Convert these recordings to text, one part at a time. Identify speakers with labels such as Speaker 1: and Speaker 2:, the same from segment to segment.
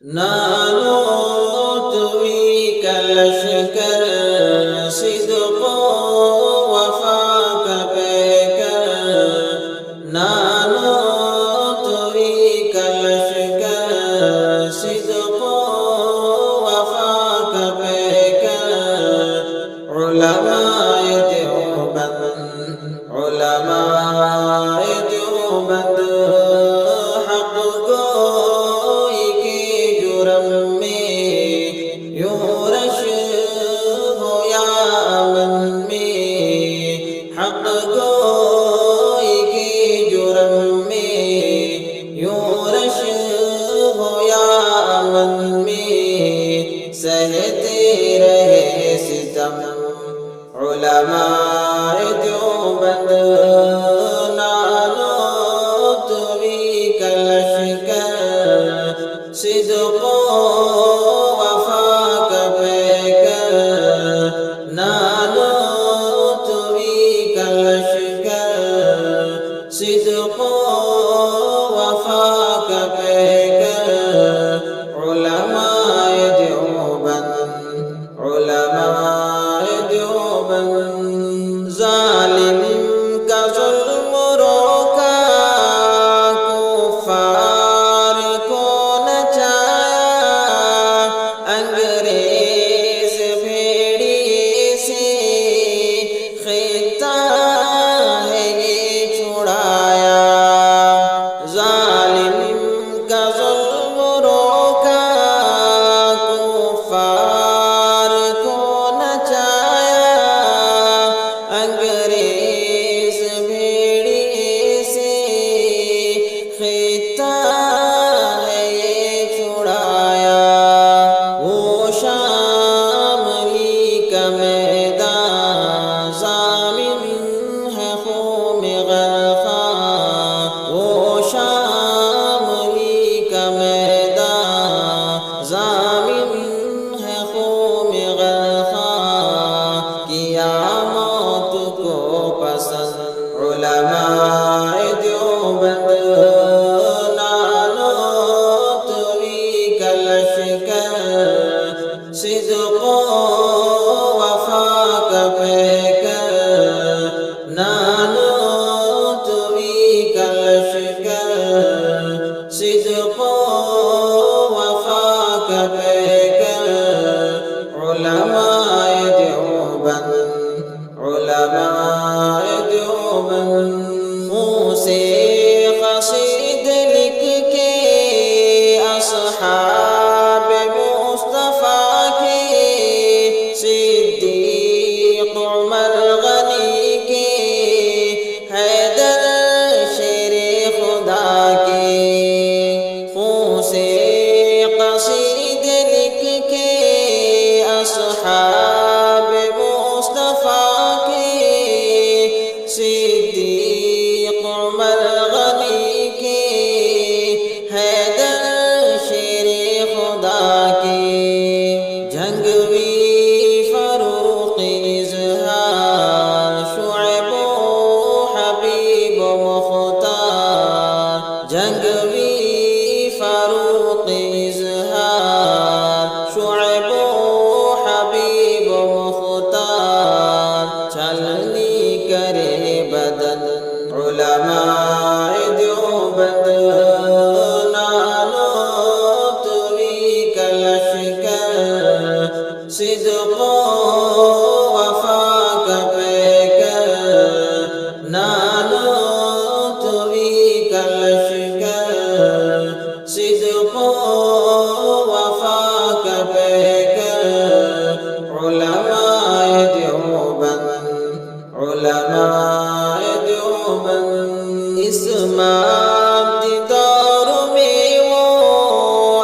Speaker 1: نالو توی کلشکر صدق و وفا کا پیکر نالو توی کلشکر صدق و وفا کا پیکر علماء دیوبند حق گوئی کی جرم میں یوں رش ہو یا امن میں حق گوئی کی جرم میں یوں رش ہو یا امن میں سہتے رہے ستم علماء دیوبند نالو توی کلشکر صدق و وفا کا پیکر نالو توی کلشکر صدق و وفا کا پیکر علماء دیوبند ظالم کا ظلم روکا کفار کو نچایا انگریز بھیڑی سے خطہ ہے یہ چھڑایا ظالم کا ظلم روکا کفار کو نچایا انگریز بھیڑی سے خطہ ہے یہ چھڑایا وہ شاملی کا میدان ضامن ہے خون غرقاں وہ شاملی کا میدان ضامن ہے خون غرقاں کیا موت کو پسند علماء دیوبند نالو توی کلشکر صدق و وفا کا پیکر نالو توی کلشکر صدق و وفا کا پیکر علماء دیوبند منہ سے قصید لکھ کے اصحاب مصطفیٰ کے صدیق عمر غنی کے حیدر شیر خدا کے منہ سے قصید لکھ کے اصحاب مصطفیٰ کے صدیق عمر غنی کے حیدر شیر خدا کے جنگوی فاروق اظہار شعیب و حبیب و مختار جنگوی فاروق اظہار شعیب و حبیب و مختار چلنی کرے بدن علماء دیوبند نالو توی کلشکر صدق و وفا کا پیکر نالو توی کلشکر صدق و وفا کا پیکر علماء دیوبند اس مادی دور میں وہ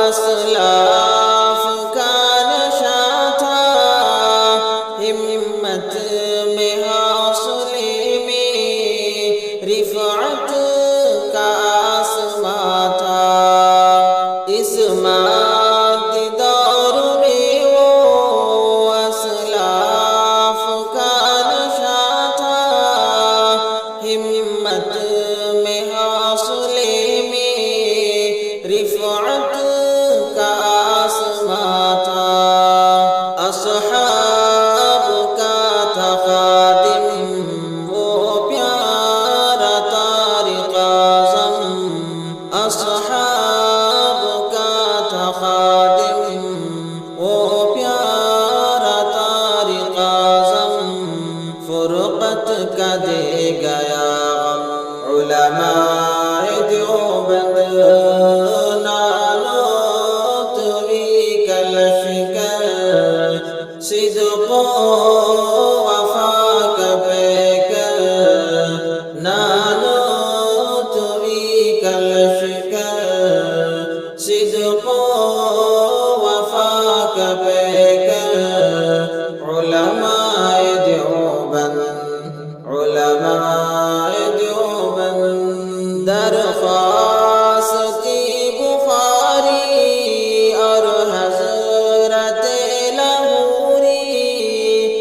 Speaker 1: اسلاف کا نشہ تھا ہمت میں حوصلے میں رفعت کا آسماں تھا اس مادی دور میں وہ اسلاف کا نشہ تھا ہمت میں حوصلے میں رفعت کا صدق وفاك بك علماء دیوبند علماء دیوبند درخواستی بخاری اور حضرت لاہوری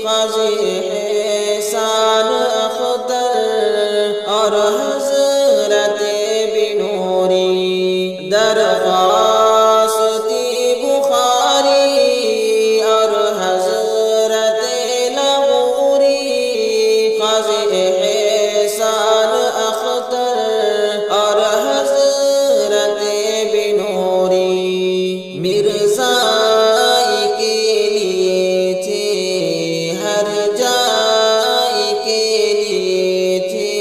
Speaker 1: قاضی احسان اختر اور حضرت بنوری درخواستی بخاری اور حضرت لاہوری قاضی احسان اختر اور حضرت بنوری مرزائی کے لیے تھے ہر جائی کے لیے تھے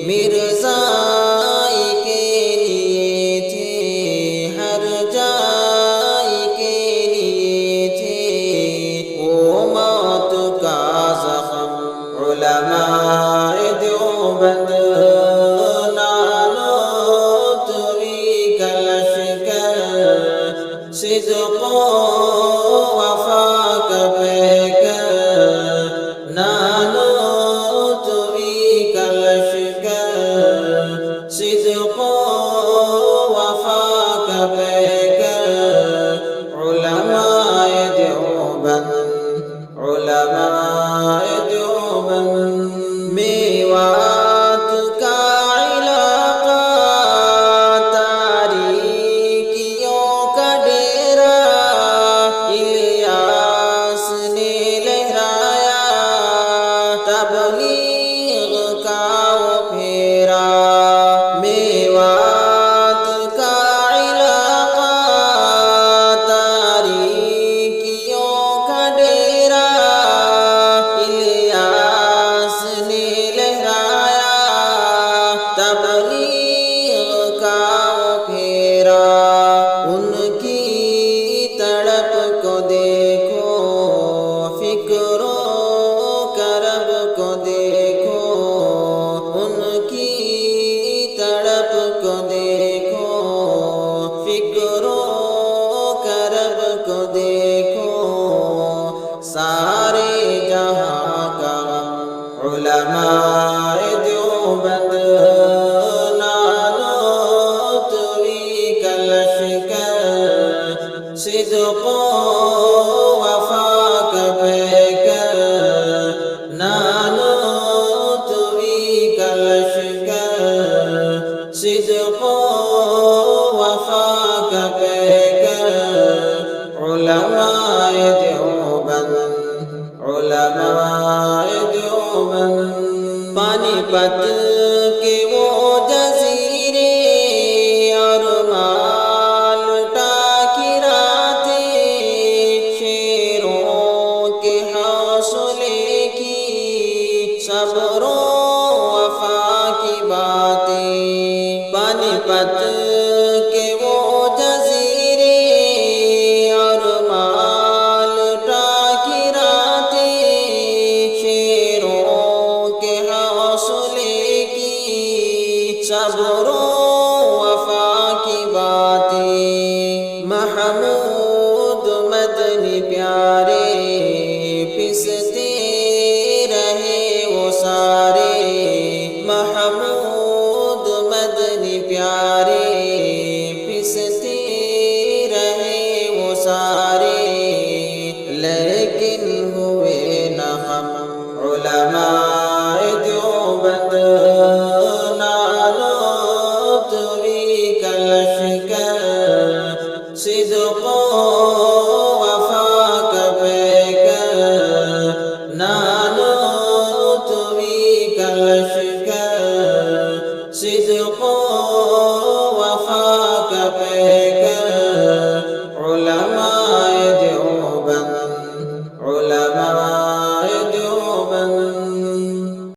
Speaker 1: مرزائی کے لیے تھے ہر جائی کے لیے تھے وہ موت کا زخم علماء دیوبند صدق وفاك بك نالوت بك الأشكال صدق وفاك بك علماء دیوبند علماء دیوبند میوات کا علاقہ تاریکیوں کا ڈیرا الیاس نے لہرایا تبلیغ کا وہ پھیرا میوات کا علاقہ تاریکیوں کا ڈیرا الیاس نے لہرایا تبلیغ کا وہ پھیرا ان کی تڑپ کو دیکھو فکر و کرب کو دیکھو ان کی تڑپ کو دیکھو فکر و کرب کو دیکھو سارے جہاں کا علماء دیوبند نالوت بك الأشكال صدق وفاك بك نالوت بك الأشكال صدق وفاك بك علماء دیوبند علماء دیوبند پانی پت کے وہ جزیرے اور مالٹا کی راتیں شیروں کے حوصلے کی صبر و وفا کی باتیں پانی پت کے وہ جزیرے اور مالٹا کی راتیں شیروں کے حوصلے کی صبر و وفا کی باتیں محمود مدنی پیارے پستے رہے وہ سارے محمود مدنی پیارے پستے رہے وہ سارے لیکن ہوئے نہ ہم علماء دیوبند نالوت بك الأشكال صدق وفاك بك نالوت بك الأشكال صدق